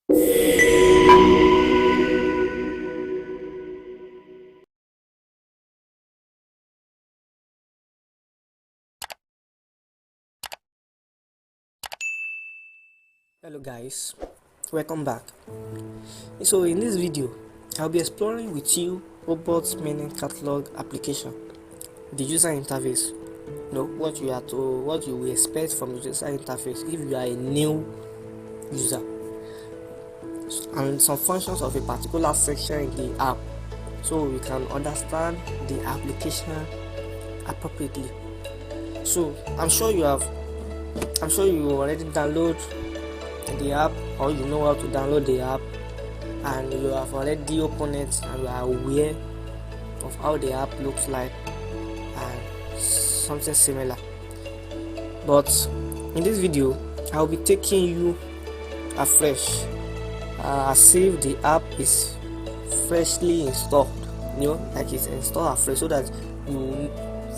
Hello guys, welcome back. So in this video I'll be exploring with you Robot Mini Catalogue Application, the user interface. What you will expect from the user interface if you are a new user, and some functions of a particular section in the app, so we can understand the application appropriately. So I'm sure you already download the app, or you know how to download the app, and you have already opened it and you are aware of how the app looks like and something similar. But in this video I'll be taking you afresh, as if the app is freshly installed, like it's installed afresh, so that you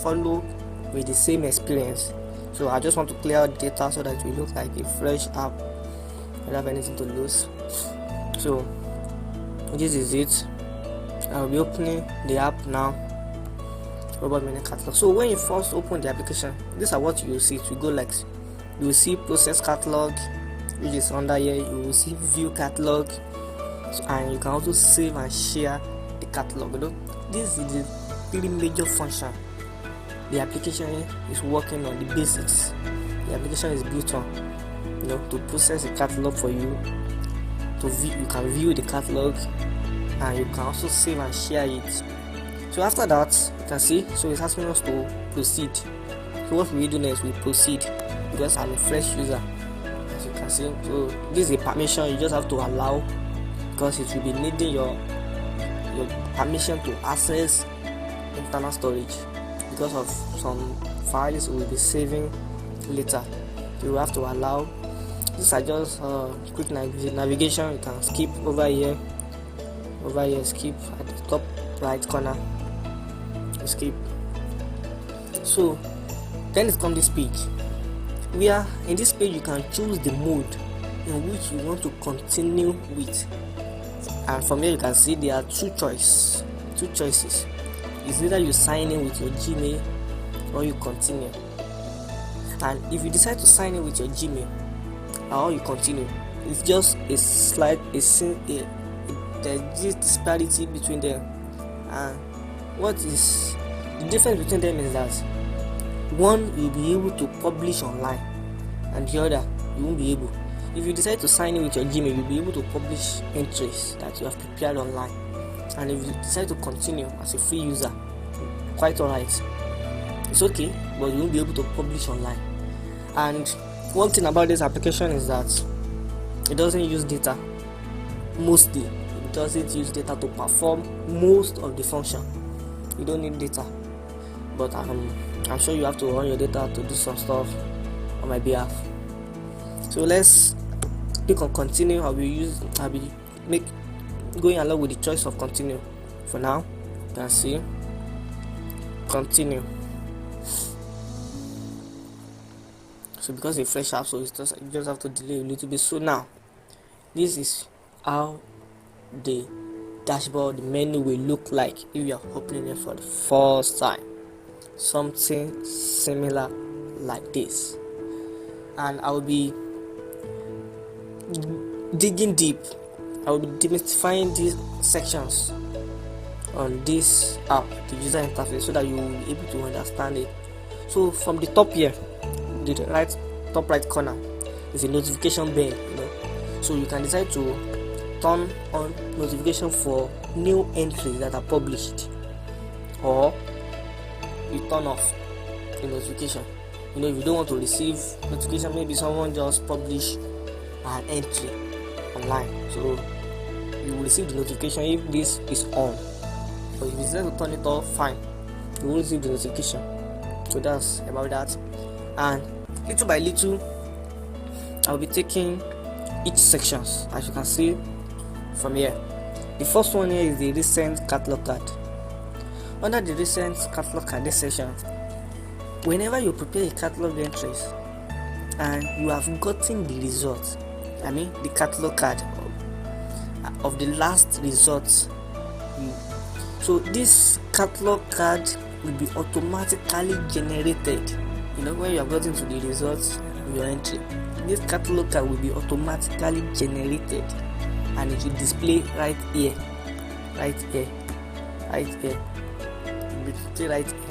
follow with the same experience. So I just want to clear out data so that it will look like a fresh app. I don't have anything to lose. So this is it. I'll be opening the app now, Robot Mini Catalog. So when you first open the application, these are what you will see. It will go like, you will see process catalog, which is under here. You will see view catalog, and you can also save and share the catalog. This is the three major functions the application is working on, the basics the application is built on. To process the catalog for you, you can view the catalog, and you can also save and share it. So after that, you can see, so it's asking us to proceed. So what we do next, we proceed, because I'm a fresh user, as you can see. So this is a permission you just have to allow, because it will be needing your permission to access internal storage, because of some files we will be saving later. You have to allow. These are just quick navigation. You can skip over here, skip at the top right corner, skip. So then it comes this page. In this page you can choose the mode in which you want to continue with, and from here you can see there are two choices. It's either you sign in with your Gmail or you continue. And if you decide to sign in with your Gmail or you continue, it's just there's this disparity between them. And what is the difference between them is that one you'll be able to publish online, and the other you won't be able. If you decide to sign in with your Gmail, you'll be able to publish entries that you have prepared online. And if you decide to continue as a free user, quite alright, it's okay, but you won't be able to publish online. And one thing about this application is that it doesn't use data. Mostly it doesn't use data to perform most of the function. You don't need data, but I'm sure you have to run your data to do some stuff on my behalf. So let's click on continue. I'll be going along with the choice of continue. For now, you can see continue. So because it's fresh app, so you just have to delay a little bit. So now this is how the dashboard, the menu will look like if you are opening it for the first time. Something similar like this. And I will be digging deep. I will be demystifying these sections on this app, the user interface, so that you will be able to understand it. So from the top here, the top right corner is a notification bell. So you can decide to turn on notification for new entries that are published, or you turn off the notification. If you don't want to receive notification, maybe someone just published an entry online, so you will receive the notification if this is on. But if you decide to turn it off, fine, you will receive the notification. So that's about that. And little by little I'll be taking each sections, as you can see from here. The first one here is the recent catalog card. Under the recent catalog card, this section, whenever you prepare a catalog entries and you have gotten the result, the catalog card, of the last result. So this catalog card will be automatically generated. When you have gotten to the results of your entry, this catalog card will be automatically generated, and it will display right here. It will display right here.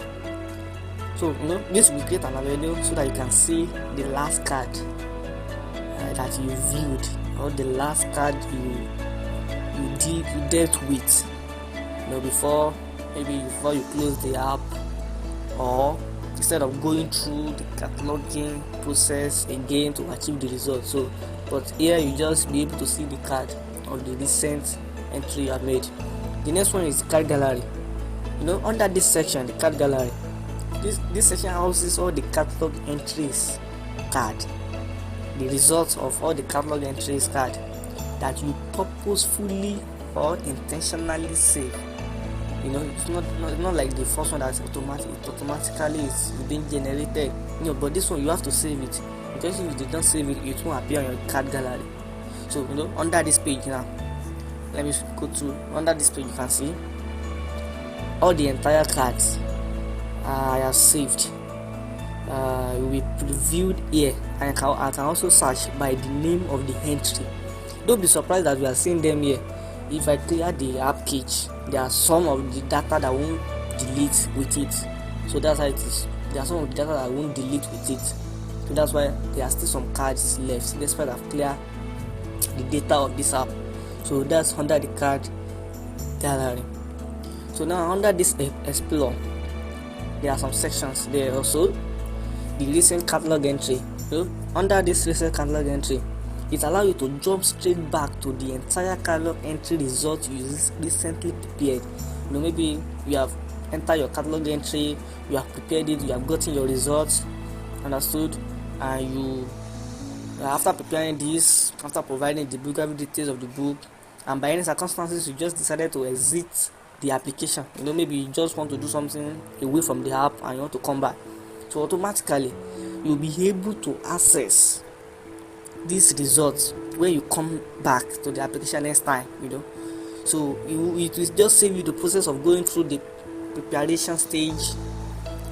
So this will create an avenue so that you can see the last card that you viewed, or the last card you dealt with, before you close the app, or instead of going through the cataloging process again to achieve the result. But here you just be able to see the card or the recent entry you have made. The next one is the card gallery. Under this section, the card gallery, this section houses all the catalog entries card, the results of all the catalog entries card that you purposefully or intentionally save. It's not like the first one that's automatically is being generated. But this one you have to save it, because if you did not save it, it won't appear on your card gallery. So under this page now, let me go to under this page. You can see all the entire cards I have saved. Will be previewed here, and I can also search by the name of the entry. Don't be surprised that we are seeing them here. If I clear the app cache, there are some of the data that won't delete with it. So that's how it is. There are some of the data that won't delete with it. So that's why there are still some cards left, despite I've cleared the data of this app. So that's under the card gallery. So now under this Explore, there are some sections there also. The recent catalog entry. Under this recent catalog entry, it allows you to jump straight back to the entire catalog entry result you recently prepared. Maybe you have entered your catalog entry, you have prepared it, you have gotten your results, understood, and you, after preparing this, after providing the bibliographic details of the book, and by any circumstances you just decided to exit the application. Maybe you just want to do something away from the app and you want to come back. So automatically you'll be able to access these results when you come back to the application next time. So it will just save you the process of going through the preparation stage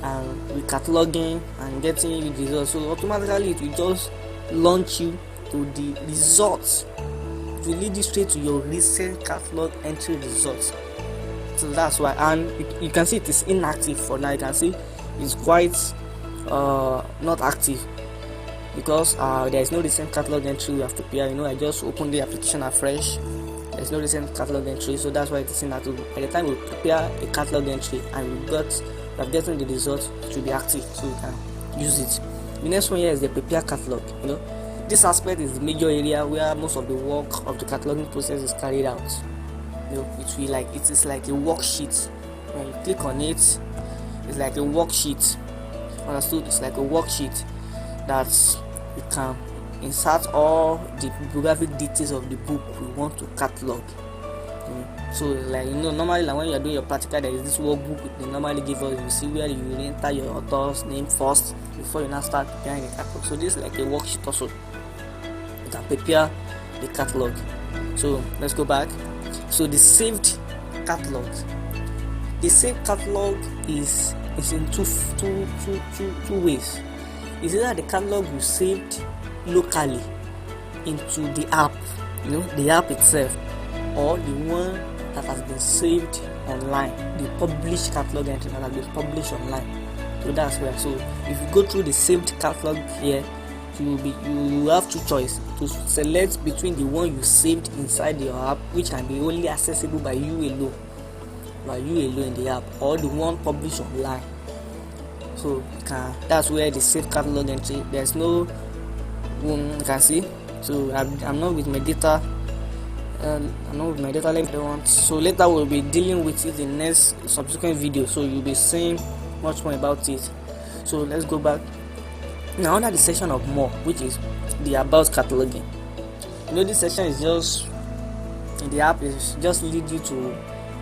and with cataloging and getting the results. So automatically it will just launch you to the results. It will lead you straight to your recent catalog entry results. So that's why, and you can see it is inactive for now. You can see it's quite not active, because there is no recent catalog entry we have to prepare. I just opened the application afresh. There's no recent catalog entry, so that's why it is inactive. By the time we prepare a catalog entry and we have gotten the results, it will be active, so we can use it. The next one here is the prepare catalog. This aspect is the major area where most of the work of the cataloging process is carried out. It is like a worksheet. When you click on it, it's like a worksheet. Understood? It's like a worksheet that you can insert all the bibliographic details of the book we want to catalog. So normally when you are doing your practical, there is this workbook they normally give us. You see where you enter your author's name first before you now start preparing the catalog. So this is like a worksheet also. You can prepare the catalog. So let's go back. So the saved catalog. The saved catalog is in two ways. It's either the catalog you saved locally into the app, the app itself, or the one that has been saved online, the published catalog entry that has been published online. So that's where. So if you go through the saved catalog here, you have two choices to select between the one you saved inside your app, which can be only accessible by you alone in the app, or the one published online. So that's where the saved catalog entry. There's no you can see. So I'm not with my data. So later we'll be dealing with it in next subsequent video. So you'll be seeing much more about it. So let's go back. Now under the section of more, which is the about cataloging. This section is just in the app is just lead you to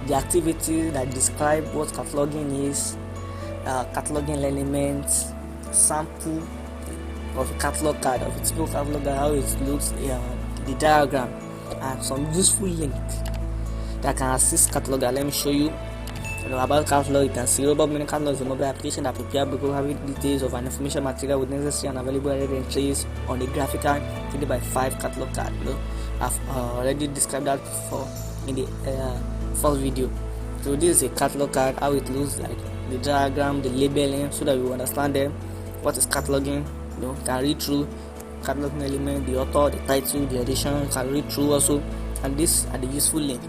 the activities that describe what cataloging is, cataloging elements, sample of a catalog card, of a typical catalog card, how it looks, the diagram. and some useful link that can assist cataloger. Let me show you. About catalog, you can see Robot Mini Catalogue is a mobile application that prepares bibliographic details of an information material with necessary and available added entries on the graphical 3x5 catalog card. I've already described that before in the first video. So this is a catalog card, how it looks like, the diagram, the labeling, so that you understand them. What is cataloging? You can read through cataloging element, the author, the title, the edition. You can read through also, and these are the useful link.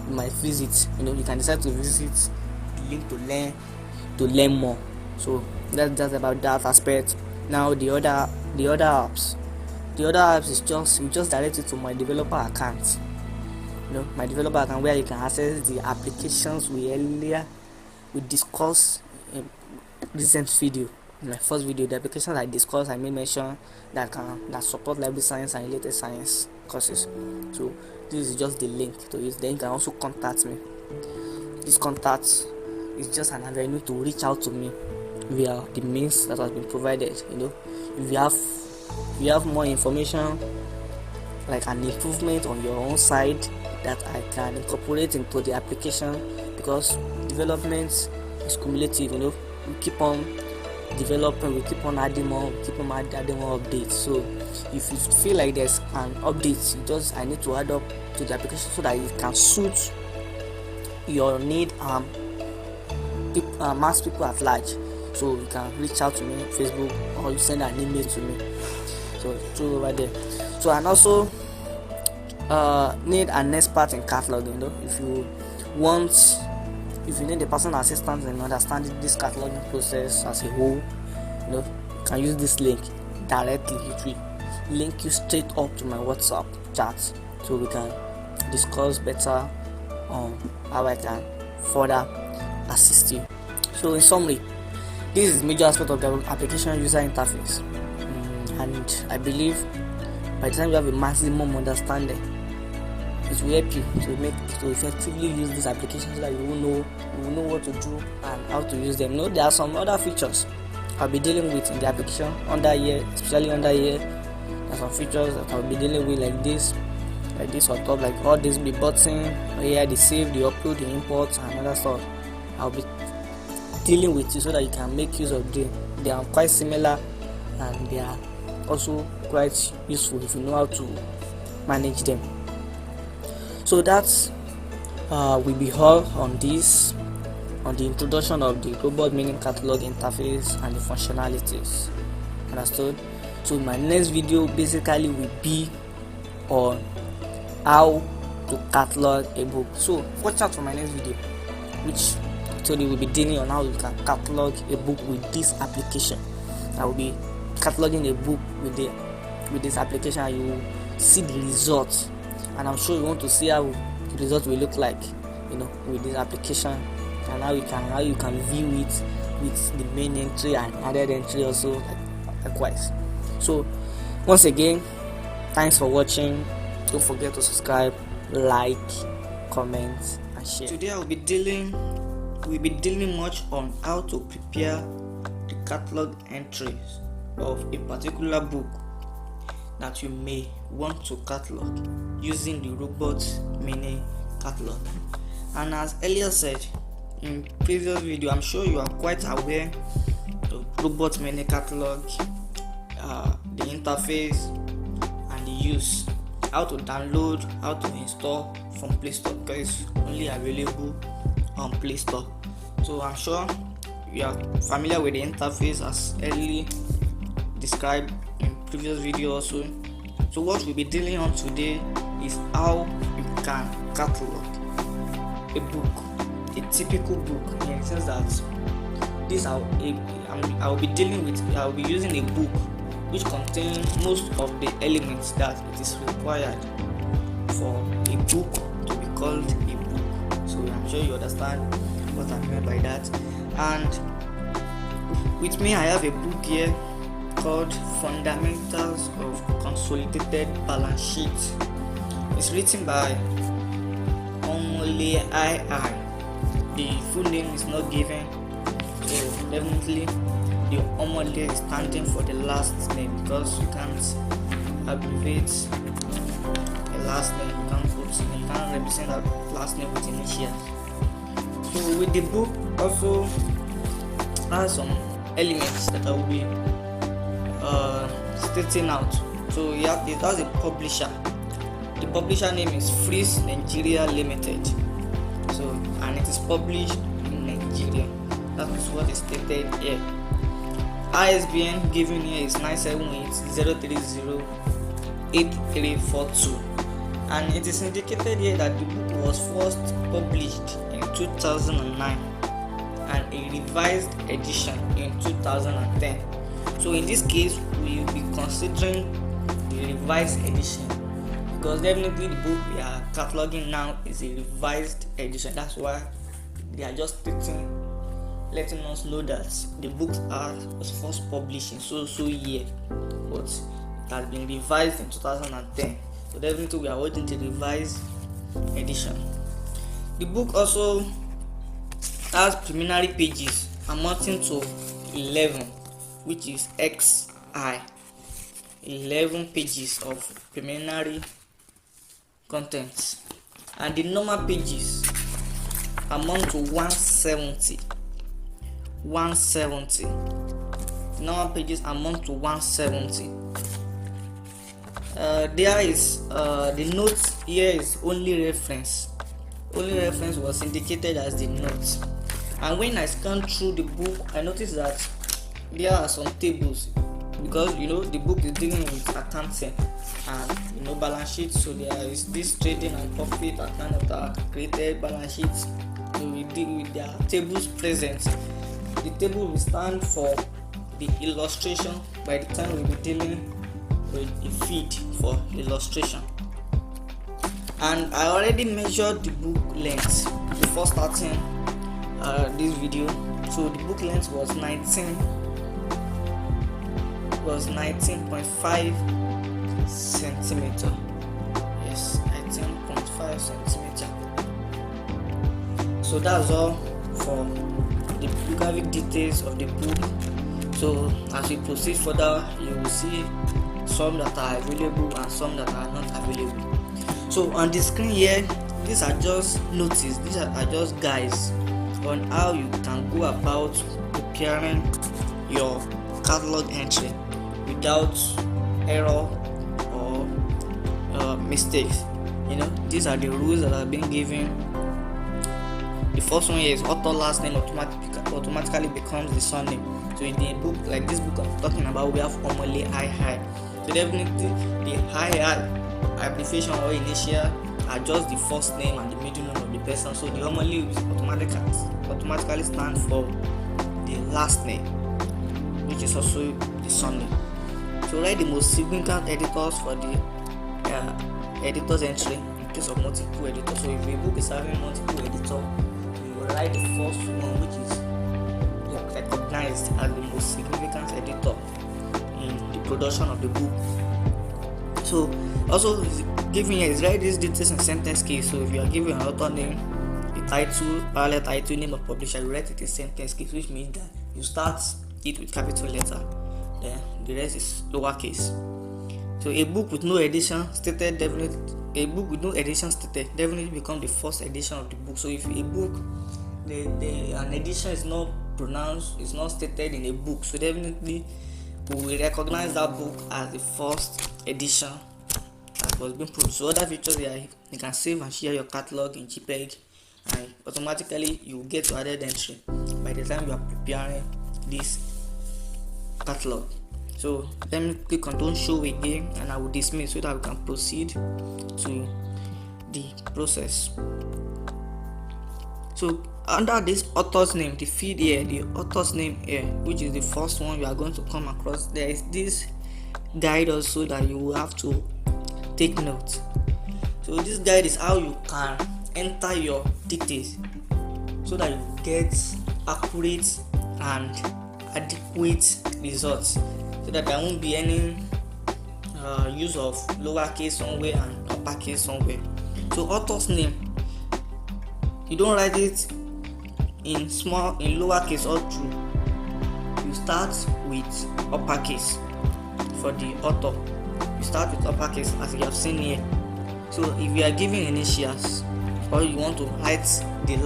You might visit, you can decide to visit the link to learn more. So that's just about that aspect. Now the other apps is just direct it to my developer account. My developer account, where you can access the applications we discussed in recent video. In my first video, the applications I discussed, I made mention that support library science and related science courses. So this is just the link to it. Then you can also contact me. This contact is just an avenue to reach out to me via the means that has been provided. If you have more information, like an improvement on your own side that I can incorporate into the application, because development is cumulative. We keep on developing, we keep on adding more, updates. So if you feel like there's an update, I need to add up to the application so that it can suit your need mass people at large. So you can reach out to me on Facebook, or you send an email to me. So through over there. So, and also need an expert in cataloging. If you need a personal assistance in understanding this cataloging process as a whole, you can use this link directly. It will link you straight up to my WhatsApp chat, so we can discuss better on how I can further assist you. So in summary, this is major aspect of the application user interface, and I believe by the time you have a maximum understanding, it will help you to effectively use this application, so that you will know what to do and how to use them. There are some other features I'll be dealing with in the application especially under here. There are some features that I'll be dealing with, like this on top, like all this be button here, the save, the upload, the import, and other stuff. I'll be dealing with you so that you can make use of them. They are quite similar, and they are also quite useful if you know how to manage them. So that's will be all on the introduction of the Robot Mini Catalogue interface and the functionalities. Understood? So my next video basically will be on how to catalog a book. So watch out for my next video, which actually will be dealing on how you can catalog a book with this application. I will be cataloging a book with this application, and you will see the results. And I'm sure you want to see how the result will look like, with this application, and how you can view it with the main entry and added entry also, likewise. So once again, thanks for watching. Don't forget to subscribe, like, comment, and share. Today we'll be dealing much on how to prepare the catalog entries of a particular book that you may want to catalog using the Robot Mini Catalogue. And as earlier said in previous video, I'm sure you are quite aware of Robot Mini Catalogue, the interface and the use, how to download, how to install from Play Store, because it's only available on Play Store. So I'm sure you are familiar with the interface as early described in previous video also. So what we'll be dealing on today is how you can catalog a book, a typical book, in the sense that I'll be using a book which contains most of the elements that it is required for a book to be called a book. So I'm sure you understand what I meant by that. And with me, I have a book here called Fundamentals of Consolidated Balance Sheet. It's written by Omole II. The full name is not given, so definitely the Omole is standing for the last name, because you can't abbreviate the last name, you can't represent that last name with initials. So with the book also has some elements that I will be stating out. So it has a publisher. The publisher name is Freeze Nigeria Limited. So and it is published in Nigeria. That is what is stated here. ISBN given here is 978-030-8342, and it is indicated here that the book was first published in 2009 and a revised edition in 2010. So in this case, we will be considering the revised edition, because definitely the book we are cataloging now is a revised edition. That's why they are just letting us know that the book was first published in so year, but it has been revised in 2010. So definitely we are waiting the revised edition. The book also has preliminary pages amounting to 11, which is XI. 11 pages of preliminary contents, and the normal pages amount to 170. Normal pages amount to 170. There is the notes here is only reference. Only reference was indicated as the notes. And when I scanned through the book, I noticed that there are some tables, because the book is dealing with accounting and balance sheets. So there is this trading and profit account that are created, balance sheets. So we deal with their tables present. The table will stand for the illustration by the time we'll be dealing with a feed for illustration. And I already measured the book length before starting this video. So the book length was 19.5 centimeter. Yes, 19.5 centimeter. So that's all for the graphic details of the book. So as we proceed further, you will see some that are available and some that are not available. So on the screen here, these are just notices, these are just guides on how you can go about preparing your catalog entry without error or mistakes. These are the rules that have been given. The first one here is author last name automatically becomes the surname. So in the book, like this book I'm talking about, we have formally I. So definitely the I abbreviation or initial are just the first name and the middle name of the person. So the homily automatically stand for the last name, which is also the surname. So write the most significant editors for the editor's entry in case of multiple editors. So if a book is having multiple editors, you will write the first one, which is recognized as the most significant editor in the production of the book. So also giving here is write these details in sentence case. So if you are giving an author name, the title, parallel title, name of publisher, you write it in sentence case, which means that you start it with capital letter, then the rest is lowercase. So a book with no edition stated definitely become the first edition of the book. So if a book an edition is not pronounced, is not stated in a book, so definitely we will recognize that book as the first edition that was being produced. So other features here, you can save and share your catalog in JPEG, and automatically you will get to added entry by the time you are preparing this catalog. So let me click on don't show again, and I will dismiss so that we can proceed to the process. So under this author's name, the feed here, the author's name here, which is the first one you are going to come across, there is this guide also that you will have to take note. So this guide is how you can enter your details so that you get accurate and adequate results, so that there won't be any use of lowercase somewhere and uppercase somewhere. So author's name, you don't write it in lowercase all through. You start with uppercase for the author. You start with uppercase as you have seen here. So if you are giving initials, or you want to write the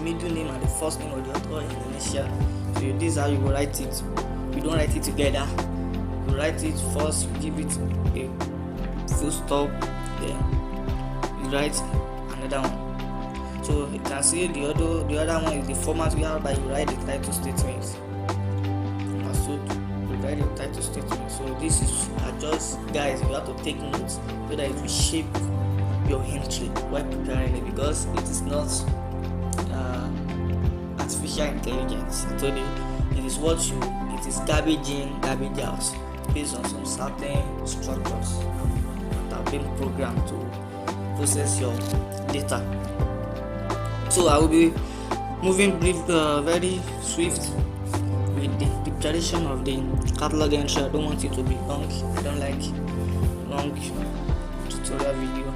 middle name and the first name of the author in initial, so this is how you will write it. You don't write it together. You write it first, you give it a full stop, then you write another one. So you can see the other one is the format we have, but you write the title statement. So you write the title statement. So this is just, guys, you have to take notes so that it will shape your entry while preparing it, because it is not artificial intelligence. I told you, it is garbage in, garbage out, based on some certain structures that have been programmed to process your data. So I will be moving very swift with the preparation of the catalog entry. I don't want it to be long. I don't like long tutorial video.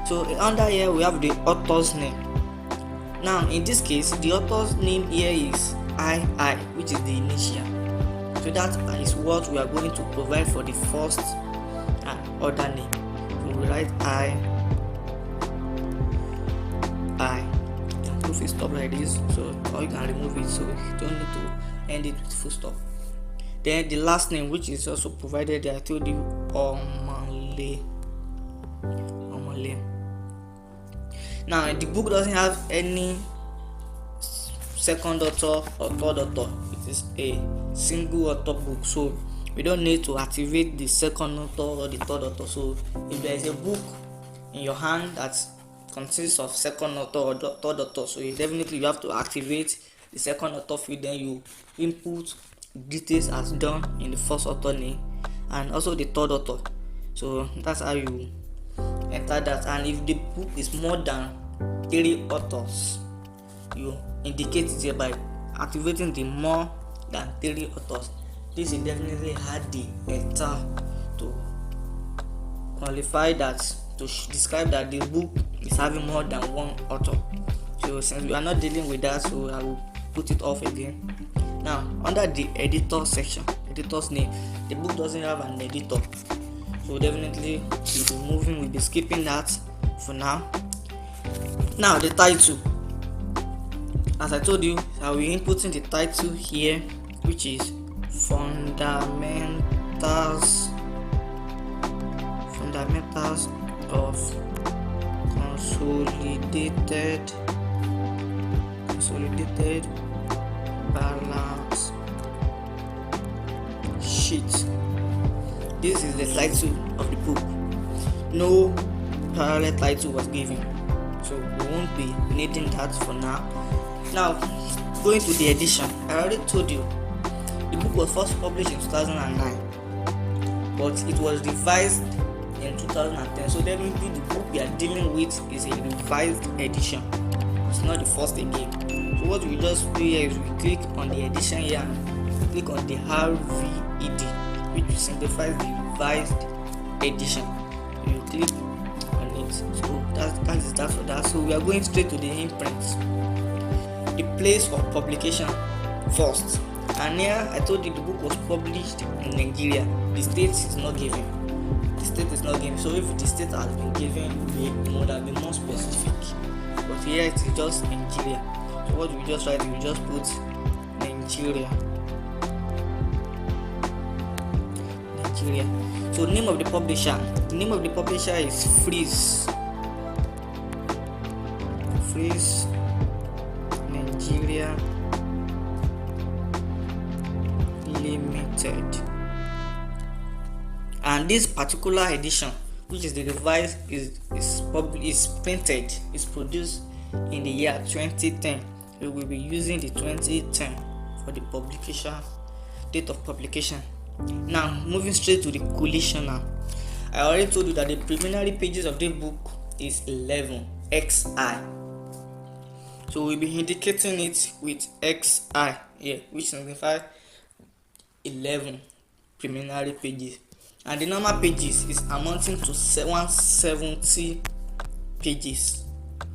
So under here we have the author's name. Now in this case, the author's name here is I, which is the initial. So that is what we are going to provide for the first and other name. So we write I. You can put full stop like this, so or you can remove it, so you don't need to end it with full stop. Then the last name, which is also provided there, I told you, Omale. Now the book doesn't have any second author or third author. It is a single author book, so we don't need to activate the second author or the third author. So if there is a book in your hand that consists of second author or third author, so you have to activate the second author field. Then you input details as done in the first author name and also the third author. So that's how you enter that. And if the book is more than 3 authors, you indicate it here by activating the more than 3 authors. This will definitely add the enter to qualify that, to describe that the book is having more than one author. So since we are not dealing with that, so I will put it off again. Now under the editor section, editor's name, the book doesn't have an editor, so definitely we'll be skipping that for now. Now the title, as I told you, I will be inputting the title here, which is fundamentals of consolidated balance sheet. This is the title of the book. No parallel title was given, so we won't be needing that for now. Now going to the edition, I already told you the book was first published in 2009, but it was revised in 2010. So definitely the book we are dealing with is a revised edition. It's not the first again. So what we just do here is we click on the edition here and click on the RVED, which simplifies the revised edition. You click on it. So that is that for that. So we are going straight to the imprint. The place of publication first. And here I told you the book was published in Nigeria. The state is not given. So if the state has been given, it would have been more specific. But here it is just Nigeria. So what we just write, we just put Nigeria. So name of the publisher. The name of the publisher is Freeze Nigeria Limited. And this particular edition, which is the revised, is produced in the year 2010. We will be using the 2010 for the publication, date of publication. Now moving straight to the collision. Now I already told you that the preliminary pages of the book is 11 XI. So we'll be indicating it with XI here, which signifies 11 preliminary pages. And the normal pages is amounting to 170 pages.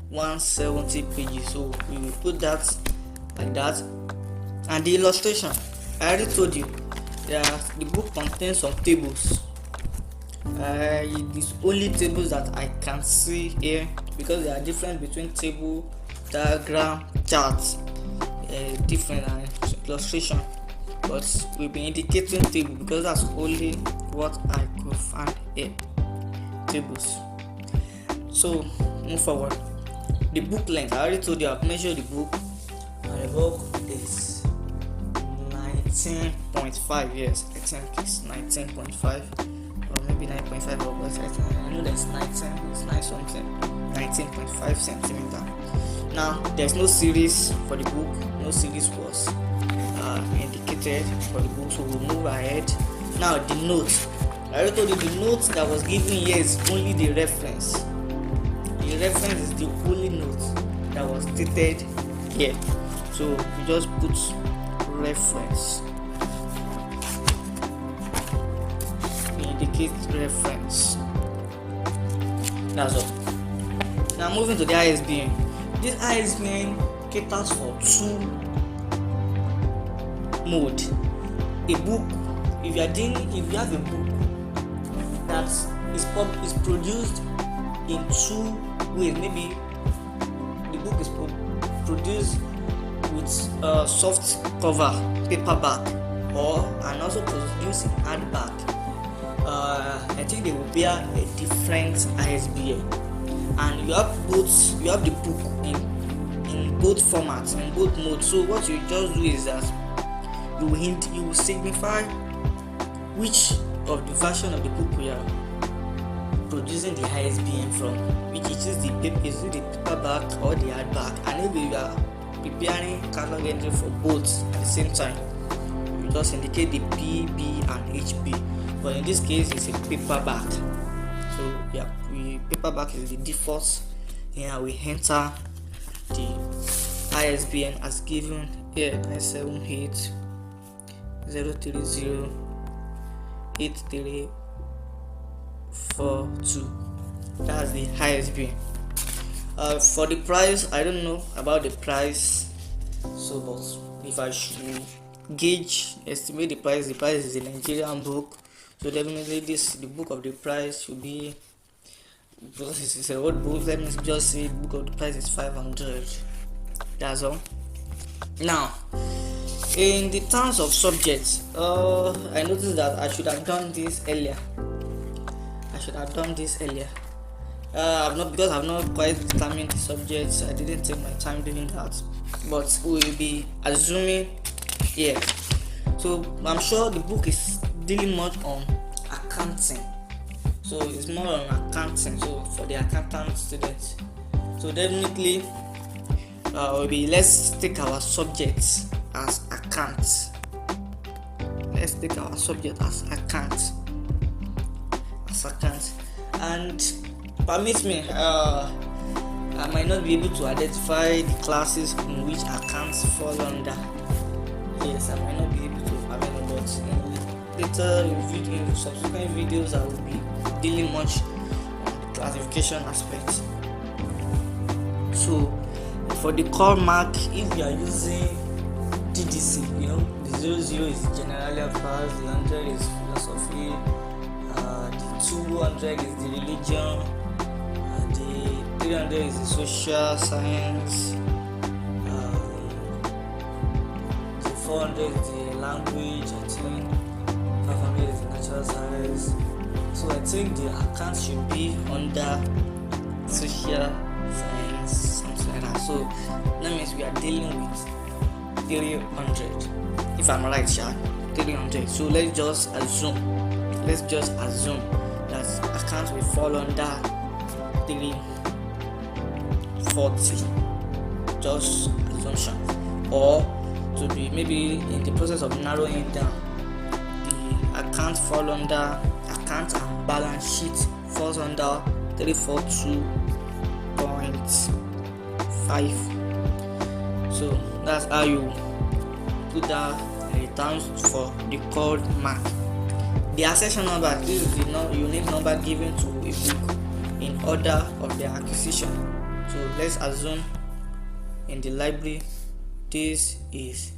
170 pages. So we will put that like that. And the illustration, I already told you that the book contains some tables. It's only tables that I can see here, because there are different between table, diagram, charts, different illustration, but we'll be indicating table because that's only what I could find here, tables. So move forward. The book length, I already told you I've measured the book, and the book is 19.5. Yes, I think it's 19.5 or maybe 9.5, or I know there's 19, it's 9 something, 19.5 centimeter. Now there's no series for the book, no series was indicated for the book, so we'll move ahead. Now the note, I already told you the note that was given here is only the reference. The reference is the only note that was stated here, so we just put reference. We indicate reference. That's all. Now moving to the ISBN. This ISBN caters for two mode. A book, if you have a book that is produced in two ways, maybe the book is produced with soft cover, paperback, and also produced in hardback. I think they will bear a different ISBN, and you have the book in both formats, in both modes. So what you just do is that you will signify which of the version of the book we are producing the ISBN from, which is the paperback or the hardback, and if you are preparing catalog entry for both at the same time, you just indicate the P, B, and HB. But in this case, it's a paperback. So yeah, paperback is the default. Here we enter the ISBN as given here: 978 030 8342. That's the ISBN. For the price, I don't know about the price, so but if I should estimate the price is a Nigerian book, so definitely the book of the price should be, because it's a old book, let me just say book of the price is 500. That's all. Now in the terms of subjects, I noticed that I should have done this earlier. Because I've not quite determined the subjects. I didn't take my time doing that, but we will be assuming here. So I'm sure the book is dealing much on accounting, so it's more on accounting, so for the accountant students. So definitely let's take our subjects as accounts. And permit me, I might not be able to identify the classes in which accounts fall under. Yes, I might not be able to, but later in subsequent videos I will be dealing much on the classification aspect. So for the core mark, if you are using GDC, the 00 is generally applied, the 100 is philosophy, the 200 is the religion, the 300 is the social science, the 400 is the language, I think 500 is the natural science. So I think the account should be under social science, something like that. So that means we are dealing with 300, if I'm right, 300. So let's just assume that accounts will fall under 340, just assumption, or to be maybe in the process of narrowing down, the account fall under account and balance sheet falls under 342.5. So that's how you put that terms for the code mark. The accession number, this is the unique number given to a book in order of their acquisition. So let's assume in the library this is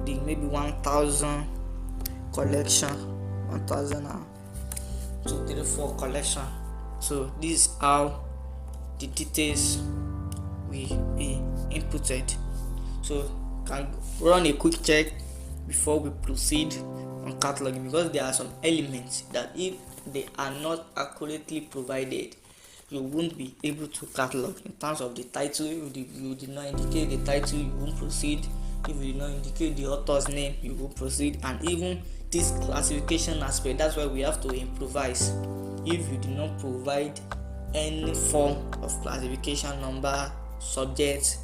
the maybe 1000 collection, 1000 234 collection. So this is how the details will be inputted. So can run a quick check before we proceed on cataloging, because there are some elements that if they are not accurately provided, you won't be able to catalog. In terms of the title, if you did not indicate the title, you won't proceed. If you did not indicate the author's name, you will proceed. And even this classification aspect, that's why we have to improvise. If you do not provide any form of classification number, subject,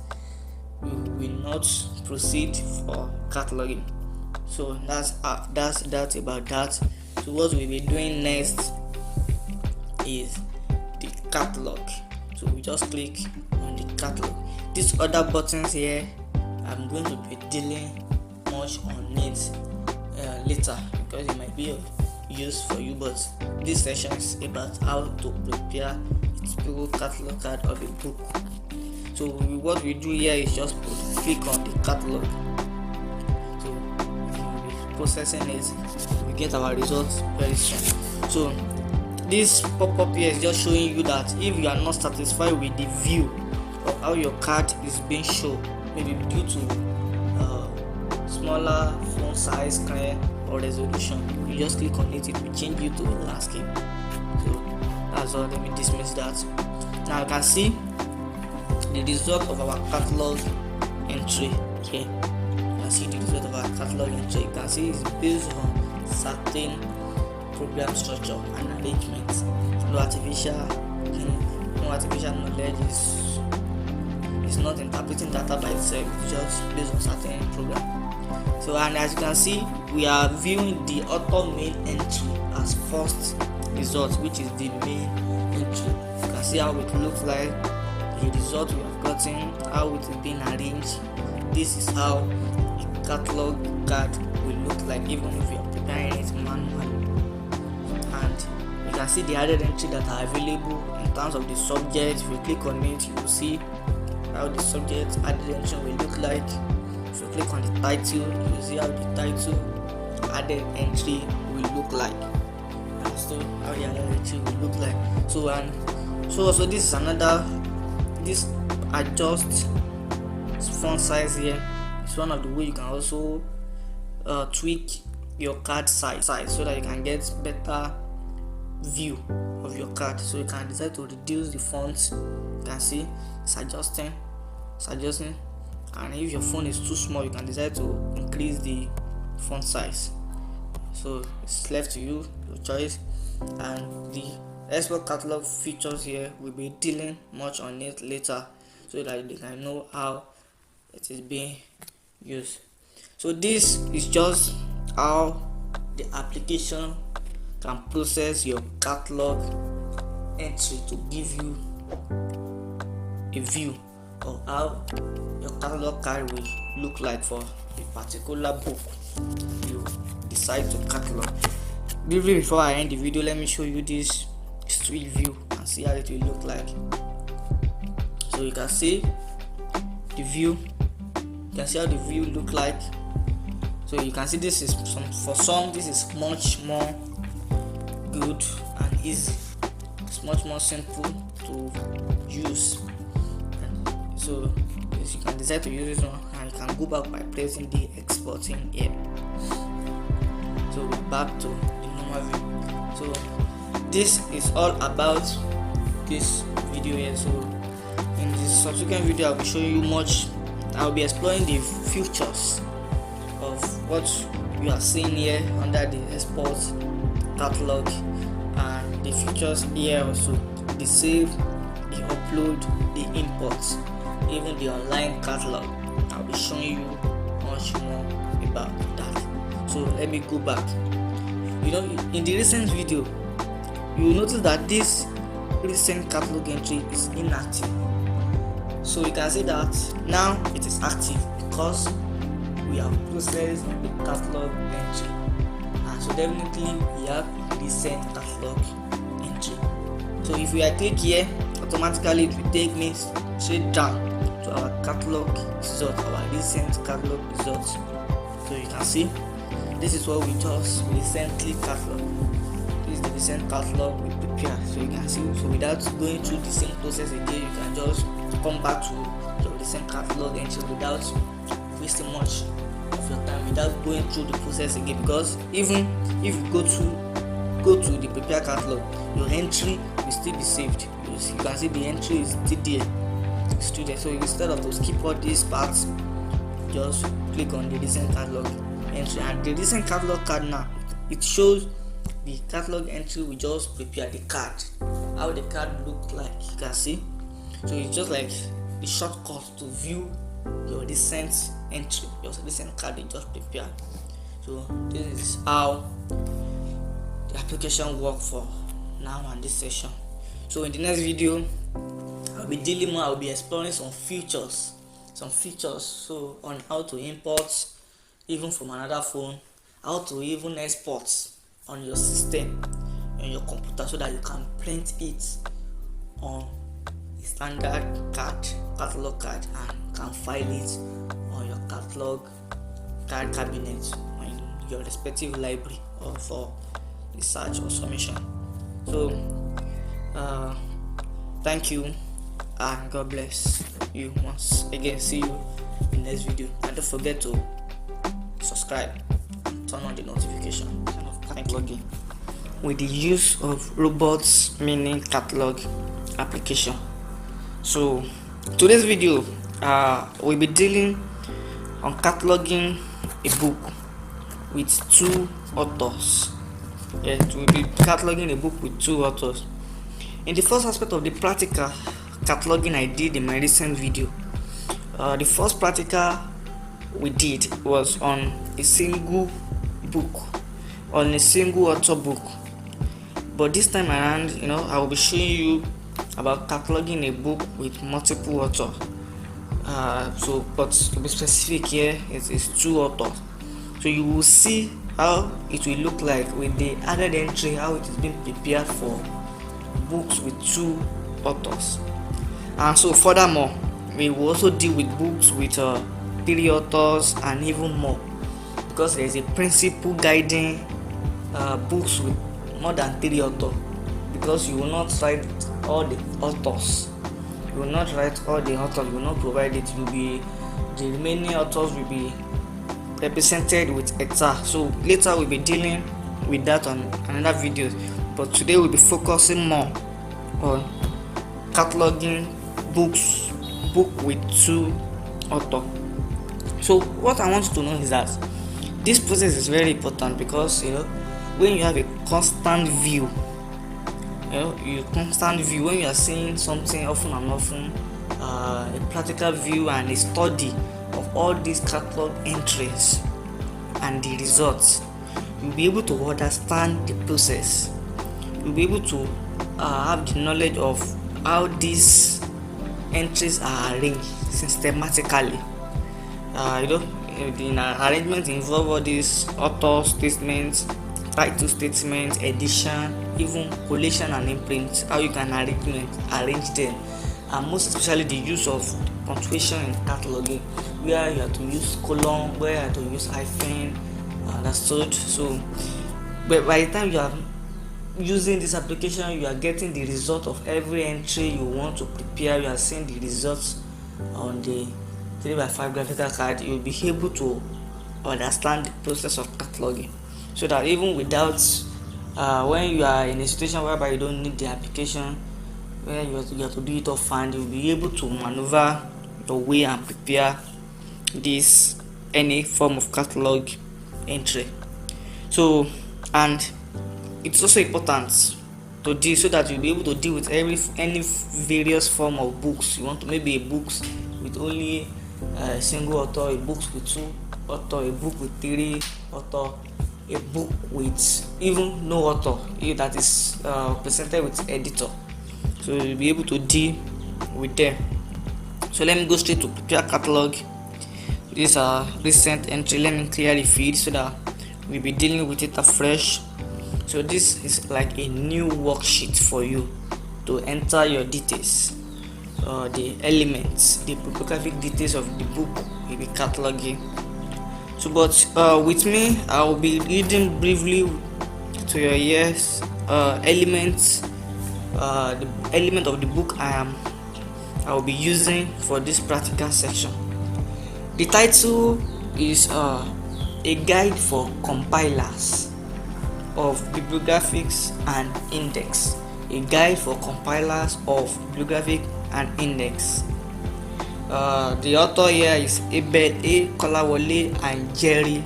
you will not proceed for cataloging. So that's about that. So what we'll be doing next is the catalog. So we just click on the catalog. These other buttons here, I'm going to be dealing much on it later, because it might be of use for you, but this session is about how to prepare a typical catalog card of a book. So what we do here is just click on the catalog. So we're processing it, we get our results very soon. So this pop-up here is just showing you that if you are not satisfied with the view of how your card is being shown, maybe due to smaller font size, screen, or resolution, you just click on it, it will change you to a landscape. So that's all. Let me dismiss that. Now you can see the result of our catalog entry here. You can see the result of our catalog entry. You can see it's based on certain program structure and arrangement. No artificial knowledge is not interpreting data by itself, it's just based on certain program. So, and as you can see, we are viewing the author main entry as first result, which is the main entry. You can see how it looks like, the result we have gotten, how it is being arranged. This is how a catalog card will look like, even if you are preparing it manually. And you can see the added entry that are available in terms of the subject. If you click on it, you will see how the subject added entry will look like. If you click on the title, you will see how the title added entry will look like. And so how the added entry will look like. So this is another, this adjust font size here. It's one of the way you can also tweak your card size so that you can get better view of your card. So you can decide to reduce the font. You can see it's adjusting, and if your font is too small, you can decide to increase the font size. So it's left to you, your choice. And the export catalog features here, we'll be dealing much on it later, so that they can know how it is being used. So this is just how the application can process your catalog entry to give you a view of how your catalog card will look like for a particular book you decide to catalog. Briefly, before I end the video, let me show you this street view and see how it will look like. So you can see the view, you can see how the view look like. So you can see this is for some this is much more good and easy. It's much more simple to use. And so you can decide to use this one, and you can go back by pressing the exporting here. So we're back to the normal view. So this is all about this video here. So in this subsequent video, I'll be showing you much. I'll be exploring the features of what you are seeing here under the export catalog, and the features here also, the save, the upload, the import, even the online catalog. I'll be showing you much more about that. So let me go back. In the recent video, you will notice that this recent catalog entry is inactive. So you can see that now it is active because we have processed the catalog entry, and so definitely we have a recent catalog entry. So if we click here, automatically it will take me straight down to our catalog result, our recent catalog results. So you can see this is what we just recently cataloged. This is the design catalog we prepare. So you can see, so without going through the same process again, you can just come back to your design catalog entry without wasting much of your time, without going through the process again. Because even if you go to the prepare catalog, your entry will still be saved. You can see the entry is still there. So instead of to skip all these parts, just click on the design catalog entry, and the design catalog card now, it shows the catalog entry. We just prepare the card, how the card look like. You can see, so it's just like the shortcut to view your recent entry, your recent card you just prepared. So this is how the application work for now and this session. So in the next video, I'll be exploring some features, so on how to import even from another phone, how to even export on your system, on your computer, so that you can print it on a standard catalog card, and can file it on your catalog card cabinet in your respective library or for research or submission. So thank you, and God bless you once again. See you in the next video, and don't forget to subscribe, turn on the notification. Thank you. With the use of Robot Mini Catalogue Application. So today's video, we'll be dealing on cataloging a book with two authors. We'll be cataloging a book with two authors. In the first aspect of the practical cataloging I did in my recent video, the first practical we did was on a single book, on a single author book. But this time around, I will be showing you about cataloging a book with multiple authors. But to be specific here, it's two authors. So you will see how it will look like with the added entry, how it is being prepared for books with two authors. And so furthermore, we will also deal with books with three authors and even more, because there is a principle guiding books with more than three authors, because you will not write all the authors. You will not write all the authors. You will not provide it. The remaining authors will be represented with a tar. So later we'll be dealing with that on another video. But today we'll be focusing more on cataloging book with two authors. So what I want you to know is that this process is very important, because when you have a constant view, when you are seeing something often and often, a practical view and a study of all these catalog entries and the results, you'll be able to understand the process. You'll be able to have the knowledge of how these entries are arranged systematically. The arrangement involve all these author statements, title statements, edition, even collation and imprint, how you can arrange them, and most especially the use of punctuation in cataloging, where you have to use colon, where you have to use hyphen, understood. So but by the time you are using this application, you are getting the result of every entry you want to prepare. You are seeing the results on the 3x5 graphical card. You'll be able to understand the process of cataloging, so that even without when you are in a situation whereby you don't need the application, where you have to do it offhand, you'll be able to maneuver your way and prepare any form of catalog entry. So, and it's also important to deal, so that you'll be able to deal with any various form of books. You want to maybe a books with only a single author, a books with two author, a book with three author, a book with even no author, that is presented with editor. So you'll be able to deal with them. So let me go straight to prepare catalog. These are recent entry. Let me clear the feed so that we'll be dealing with it afresh. So this is like a new worksheet for you to enter your details, the elements, the bibliographic details of the book we'll be cataloging. So but with me, I will be reading briefly to your ears elements, the element of the book I will be using for this practical section. The title is a guide for compilers of bibliographics and index. A guide for compilers of bibliographic and index. The author here is Abel A. Kolawole and Jerry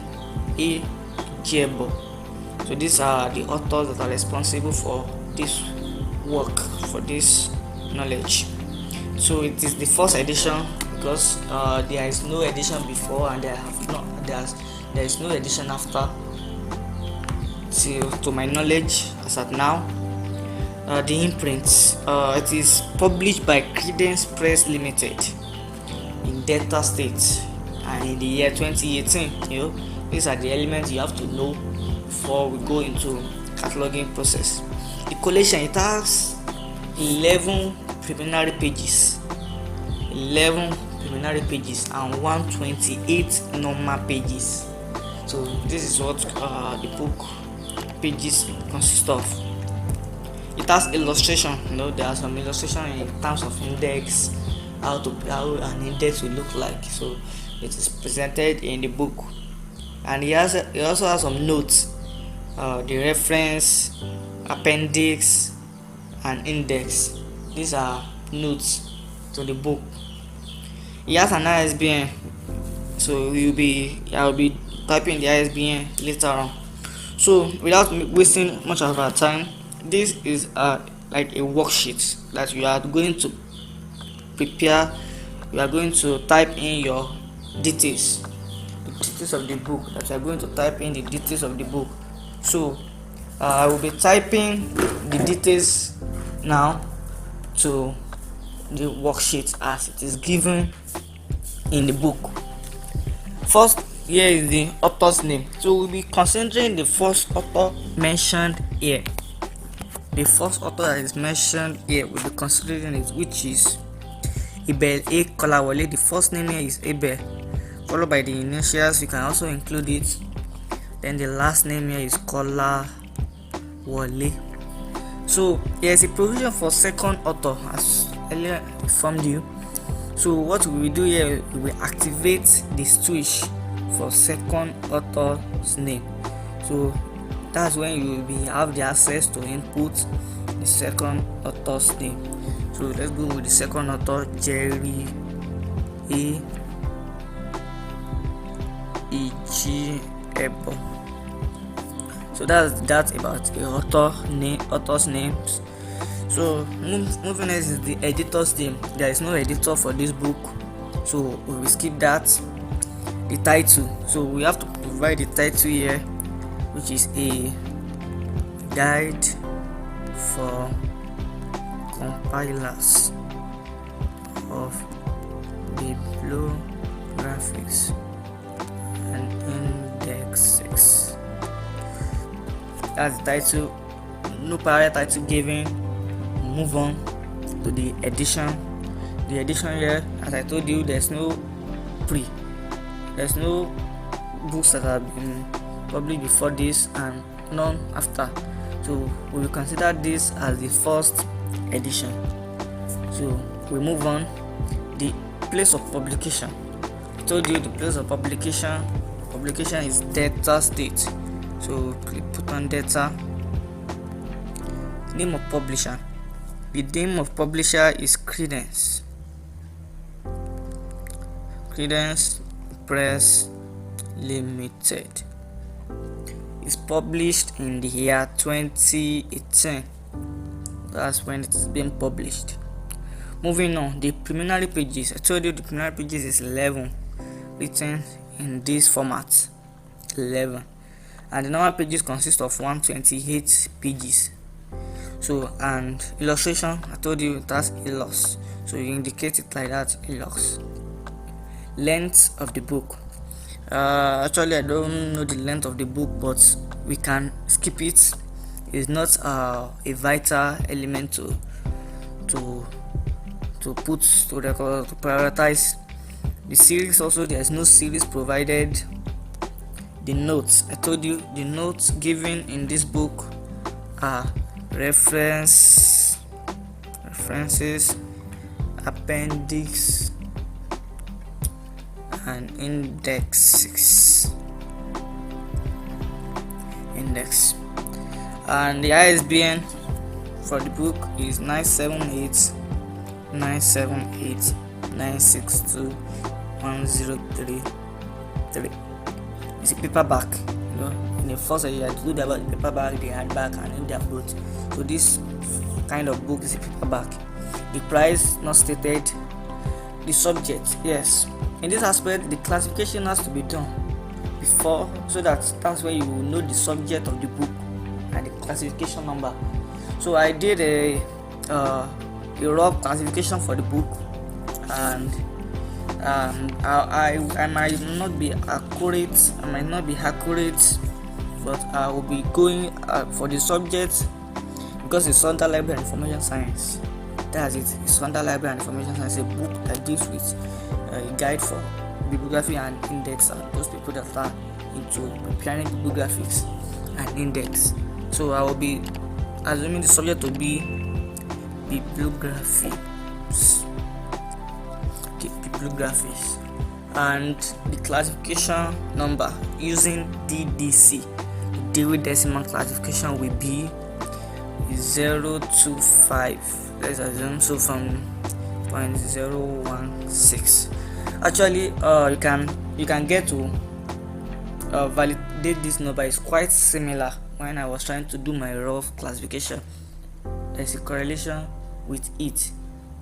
A. Jebo. So these are the authors that are responsible for this work, for this knowledge. So it is the first edition because there is no edition before and there is no edition after, to my knowledge as at now. The imprints, it is published by Credence Press Limited in Delta State and in the year 2018. These are the elements you have to know before we go into cataloging process. The collation, it has 11 preliminary pages, and 128 normal pages. So this is what the book pages consist of. It has illustration. There are some illustration in terms of index, how an index will look like. So it is presented in the book, and it also has some notes, the reference, appendix, and index. These are notes to the book. It has an ISBN, so I will be typing the ISBN later on. So without wasting much of our time, this is like a worksheet that you are going to prepare. You are going to type in your details, the details of the book. That you are going to type in the details of the book. So I will be typing the details now to the worksheet as it is given in the book. First, here is the author's name. So we'll be considering the first author mentioned here. The first author that is mentioned here we'll be considering it, which is Abel A. Kolawole. The first name here is Abel, followed by the initials. You can also include it. Then the last name here is Kolawole. So there is a provision for second author, as earlier informed you. So what we will do here, we will activate the switch for second author's name. So that's when you will have the access to input the second author's name. So let's go with the second author, Jerry A. Jebo. So that's about the author's names. So moving next is the editor's name. There is no editor for this book, so we will skip that. The title, so we have to provide the title here, which is a guide for compilers of bibliographics and indexes. That's the title. No prior title given. Move on to the edition. The edition here, as I told you, there's no books that have been published before this and none after, so we will consider this as the first edition. So we move on. The place of publication, I told you the place of publication is Delta State, so put on Delta. Name of publisher, the name of publisher is Credence Press Limited. It's published in the year 2018. That's when it's been published. Moving on, the preliminary pages. I told you the preliminary pages is 11, written in this format, 11, and the normal pages consist of 128 pages. So, and illustration, I told you that's illus, so you indicate it like that, illus. Length of the book. Actually, I don't know the length of the book, but we can skip it. It's not a vital element to prioritize. The series also, there is no series provided. The notes, I told you the notes given in this book are references, appendix, and index. And the ISBN for the book is 978-962-1033. It's a paperback. In the first year I told you about the paperback, the hardback, and in their both. So this kind of book is a paperback. The price not stated. The subject, yes. In this aspect, the classification has to be done before, so that's where you will know the subject of the book and the classification number. So I did a rough classification for the book, and I might not be accurate. But I will be going for the subject because it's under library and information science. That's it. It's under library and information science, a book that deals with a guide for bibliography and index, and those people that are into preparing bibliographics and index. So I will be assuming the subject to be bibliographies, and the classification number using DDC, the Dewey Decimal Classification, will be 0 to 5. Let's assume so from 0.016. Actually, you can get to validate this number. Is quite similar when I was trying to do my rough classification. There's a correlation with it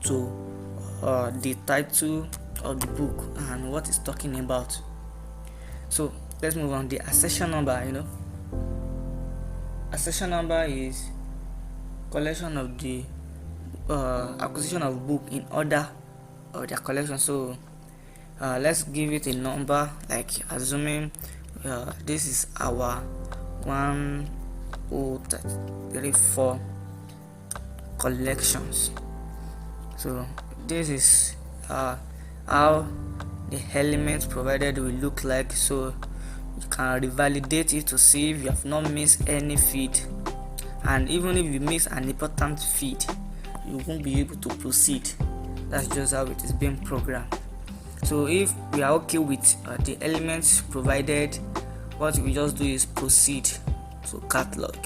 to the title of the book and what it's talking about. So let's move on. The accession number, accession number is collection of the acquisition of book in order of their collection. So let's give it a number, like assuming this is our 1034 collections. So this is how the elements provided will look like. So you can revalidate it to see if you have not missed any feed, and even if you miss an important feed, you won't be able to proceed. That's just how it is being programmed. So if we are okay with the elements provided, what we just do is proceed to catalog.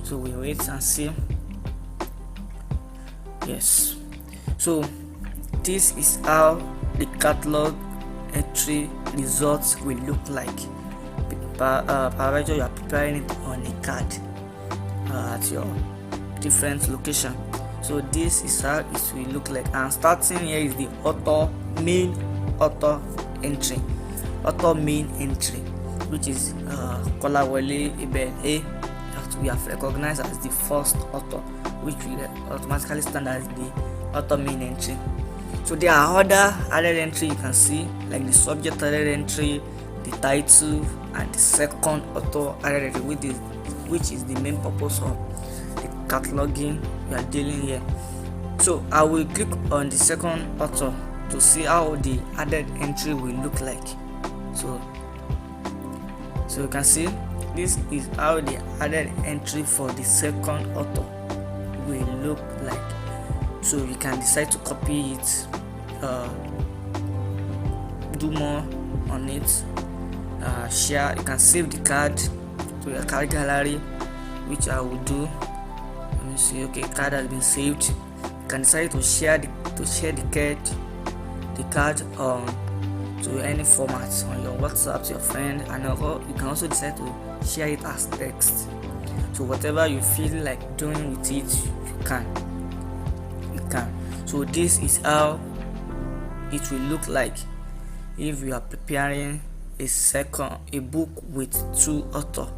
So we wait and see. Yes. So this is how the catalog entry results will look like. Provided you are preparing it on a card at your different location. So this is how it will look like, and starting here is the main author entry, which is Kolawole Ibele, that we have recognized as the first author, which will automatically stand as the author main entry. So there are other added entry you can see, like the subject added entry, the title, and the second author added entry, which is the main purpose of the cataloging we are dealing here. So I will click on the second author to see how the added entry will look like. So you can see this is how the added entry for the second author will look like. So you can decide to copy it, do more on it, share. You can save the card to your card gallery, which I will do. Let me see. Okay, card has been saved. You can decide to share the card to any format on your WhatsApp to your friend, and you can also decide to share it as text. So whatever you feel like doing with it, you can. So this is how it will look like if you are preparing a book with two authors,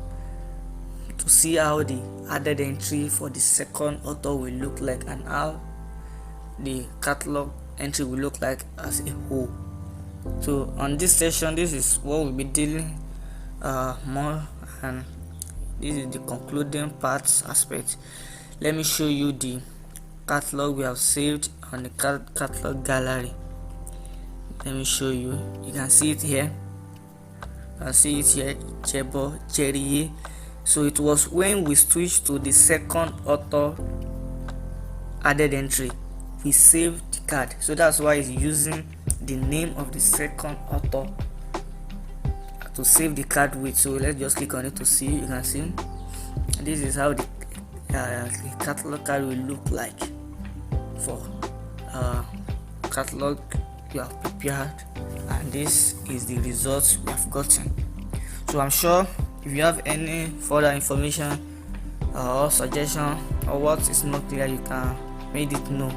to see how the added entry for the second author will look like, and how the catalog entry will look like as a whole. So on this session, this is what we'll be dealing more, and this is the concluding parts aspect. Let me show you the catalog we have saved on the catalog gallery. Let me show you. You can see it here. Jebo, Jerry, So it was when we switched to the second author added entry we saved the card, so that's why it's using the name of the second author to save the card with. So let's just click on it to see. You can see this is how the catalog card will look like for catalog you have prepared, and this is the results we have gotten. So I'm sure if you have any further information or suggestion or what is not clear, you can make it know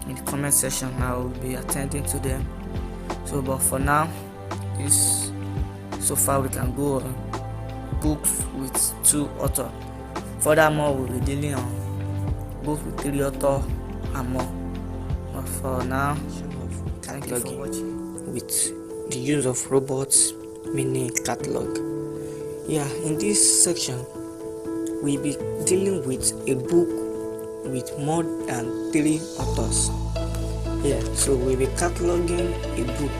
in the comment section. I will be attending to them. So but for now, this so far we can go on books with 2 authors. Furthermore, we'll be dealing on books with 3 authors and more. But for now, thank you for watching with the use of Robot Mini Catalogue. Yeah, in this section we'll be dealing with a book with more than 3 authors. Yeah, so we'll be cataloging a book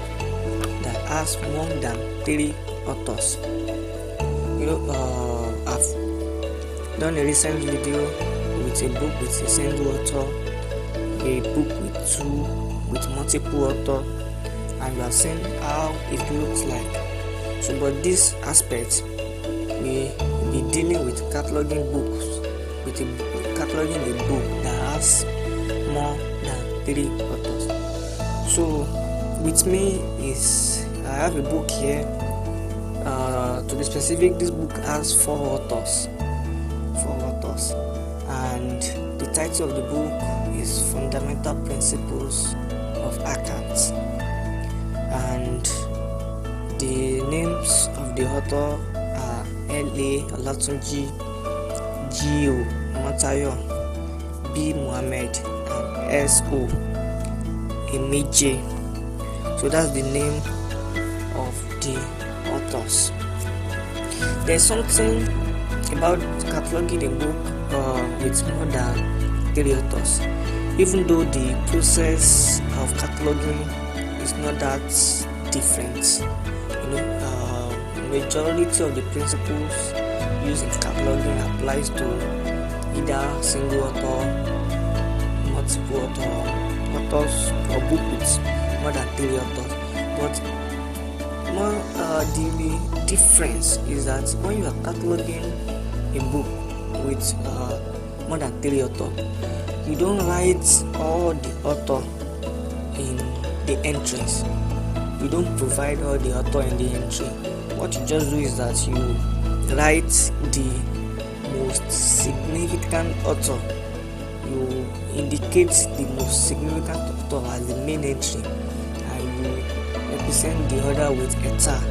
that has more than 3 authors. I've done a recent video with a book with a single author, a book with multiple authors, and you have seen how it looks like. So but this aspect we will be dealing with cataloging books with cataloging a book that has more than 3 authors. So with me is I have a book here. To be specific, this book has 4 authors, and the title of the book is Fundamental Principles of Accounts, and the names of the author are L.A. Olatunji, G.O. Matayo, B. Mohammed, and S.O. Emeje. So that's the name of the authors. There's something about cataloging a book with more than 3 authors. Even though the process of cataloging is not that different, majority of the principles used in cataloging applies to either single author, multiple authors, or book with more than 3 authors. But the difference is that when you are cataloging a book with more than 3 authors, you don't write all the author in the entries. You don't provide all the author in the entry. What you just do is that you write the most significant author. You indicate the most significant author as the main entry, and you represent the other with a tag.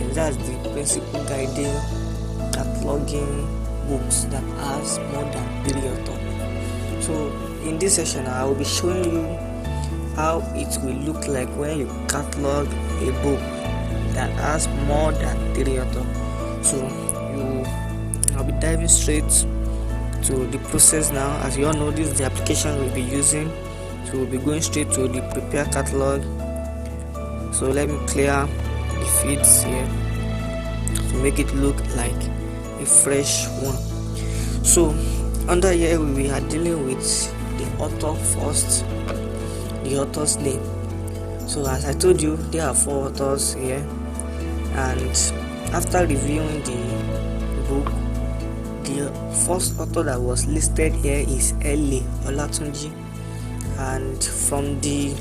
And that's the principle guiding cataloging books that has more than 3 authors. So in this session I will be showing you how it will look like when you catalog a book that has more than 3 authors. So I'll be diving straight to the process now. As you all know, this is the application we'll be using, so we'll be going straight to the prepare catalog. So let me clear the feeds here to make it look like a fresh one. So under here we are dealing with the author first, the author's name. So as I told you, there are 4 authors here, and after reviewing the book, the first author that was listed here is L.A. Olatunji, and from the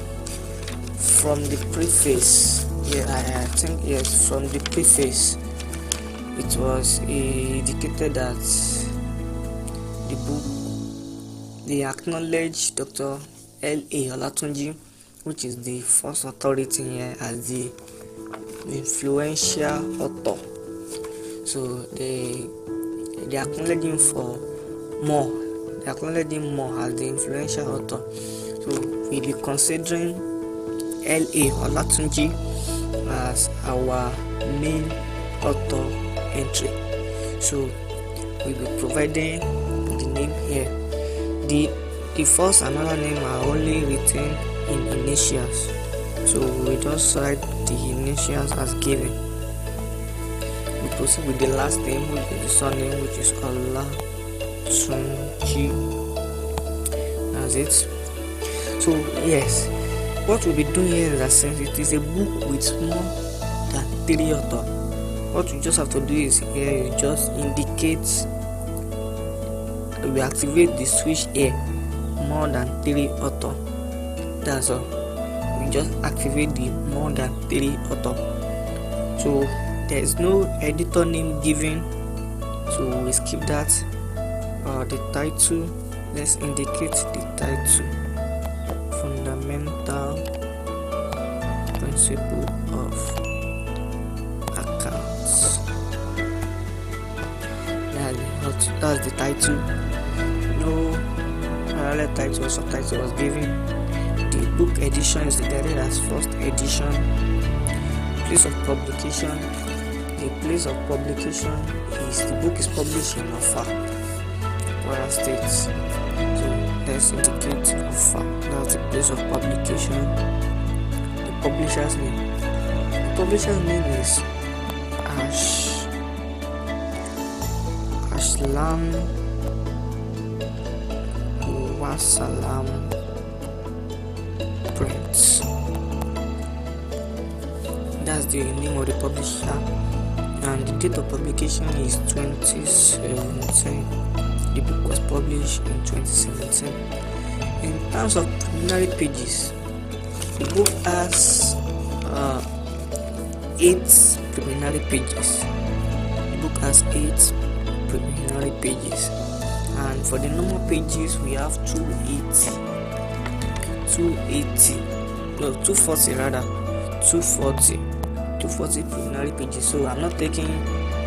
preface, I think yes, from the preface it was indicated that the book, they acknowledge Dr. L.A. Olatunji, which is the first authority here, as the influential author. So they acknowledge him for more. They acknowledge him more as the influential author. So we'll be considering L.A. Olatunji as our main author entry. So we'll be providing the name here. The first and other name are only written in initials, so we just write the initials as given. we proceed with the last name, which is the surname, which is Olatunji. That's it. So yes, what we'll be doing here is that since it is a book with more than 3 authors, what you just have to do is here you just indicate, we activate the switch here, more than 3 author. That's all. We just activate the more than 3 author. So there is no editor name given, so we skip that. The title, let's indicate the title: Fundamental Principle of Accounts. That's the title. No parallel title or subtitle was given. The book edition is declared as first edition. Place of publication. The place of publication is the book is published in Offa, Kwara State. So let's indicate Offa. That's the place of publication. The publisher's name. The publisher's name is Ashlam Wasalam Prints. That's the name of the publisher, and the date of publication is 2017. The book was published in 2017. In terms of preliminary pages, the book has 8 preliminary pages. The book has 8 preliminary pages, and for the normal pages we have 240 preliminary pages. So I'm not taking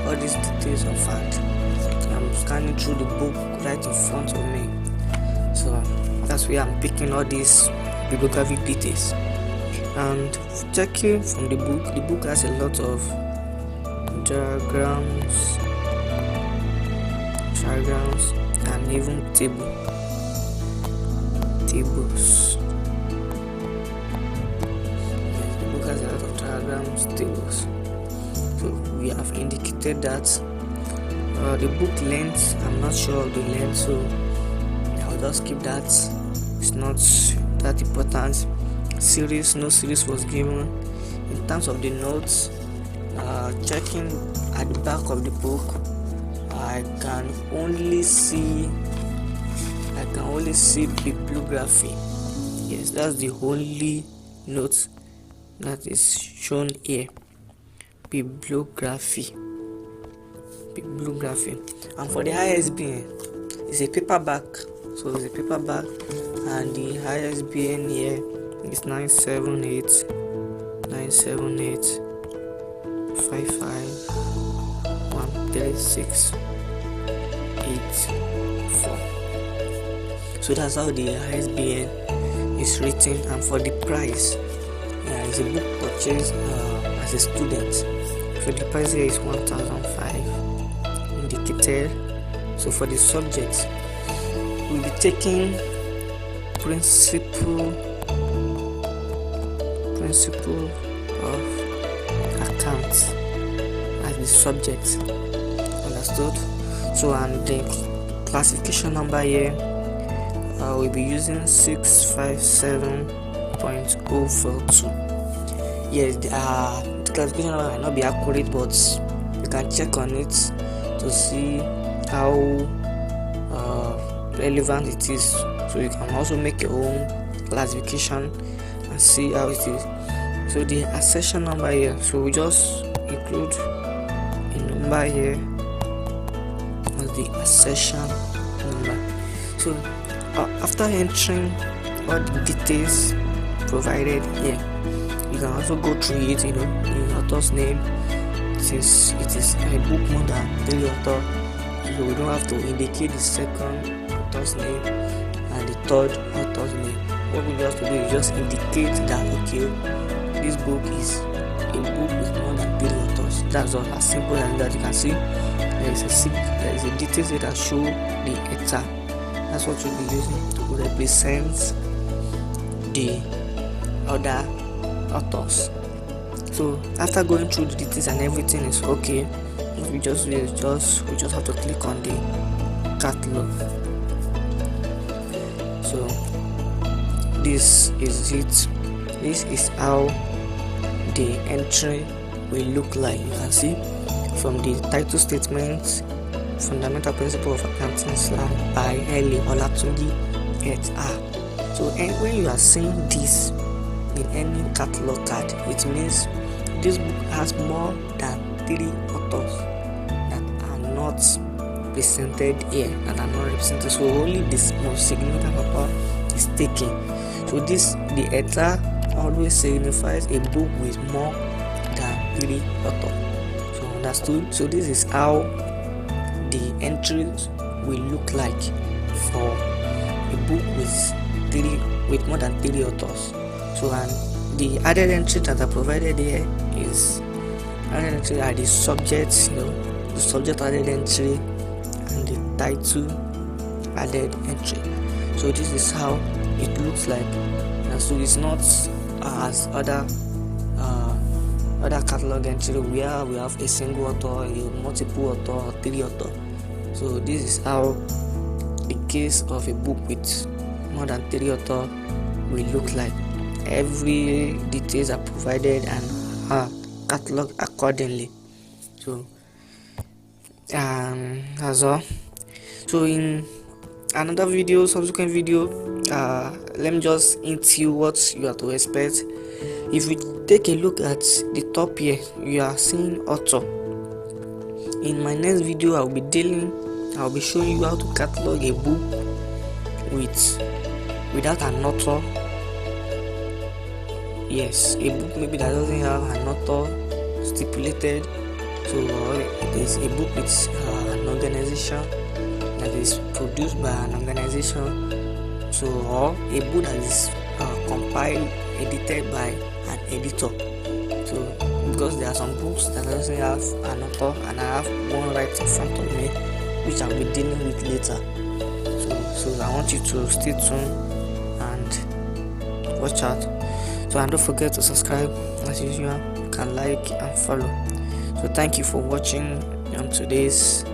all these details of fact. I'm scanning through the book right in front of me, so that's where I'm picking all these bibliographic details. And checking from the book has a lot of diagrams and even tables. The book has a lot of diagrams, tables. So we have indicated that. The book length, I'm not sure of the length, so I'll just skip that. It's not that important. Series, no series was given. In terms of the notes, checking at the back of the book, I can only see bibliography. Yes, that's the only note that is shown here. Bibliography. And for the ISBN, it's a paperback, so it's a paperback, and the ISBN here is 978-136-84. So that's how the ISBN is written. And for the price, it's a book purchased as a student. So the price here is 1,005 indicated. So for the subject, we'll be taking principle of accounts as the subject. Understood? So, and the classification number here, we'll be using 657.042. Yes, the classification number might not be accurate, but you can check on it to see how relevant it is. So you can also make your own classification and see how it is. So the accession number here, so we just include a number here as the accession number. So after entering all the details provided here, you can also go through it, the author's name. Since it is a book more than 3 authors, so we don't have to indicate the second author's name and the third author's name. What we just have to do is just indicate that okay, this book is a book with more than 3 authors. That's all, as simple as that. You can see there is a detail that show the eta. That's what you'll be using to represent the other authors. So after going through the details and everything is okay, we just have to click on the catalog. So this is it. This is how the entry will look like. You can see from the title statement, fundamental principle of accounting / by Eli Olatunji et al. So when you are seeing this in any catalog card, it means this book has more than 3 authors that are not presented here, that are not represented. So only this most significant author is taken. So the eta always signifies a book with more than 3 authors. So understood? So this is how the entries will look like for a book with more than 3 authors. So and the added entry that are provided here is added entry are the subjects, the subject added entry and the title added entry. So this is how it looks like. And so it's not as other catalog entry where we have a single author, a multiple author, or 3 author. So this is how the case of a book with more than 3 author will look like. Every details are provided and are cataloged accordingly. So that's all. So in another video, subsequent video, let me just hint you what you are to expect. If we take a look at the top here, you are seeing author. In my next video, I'll be showing you how to catalog a book without an author. Yes, a book maybe that doesn't have an author stipulated. So it is a book with an organization that is produced by an organization. So or a book that is compiled, edited by an editor. So because there are some books that doesn't have an author, and I have one right in front of me which I'll be dealing with later. So I want you to stay tuned and watch out. So and don't forget to subscribe as usual. You can like and follow. So thank you for watching today's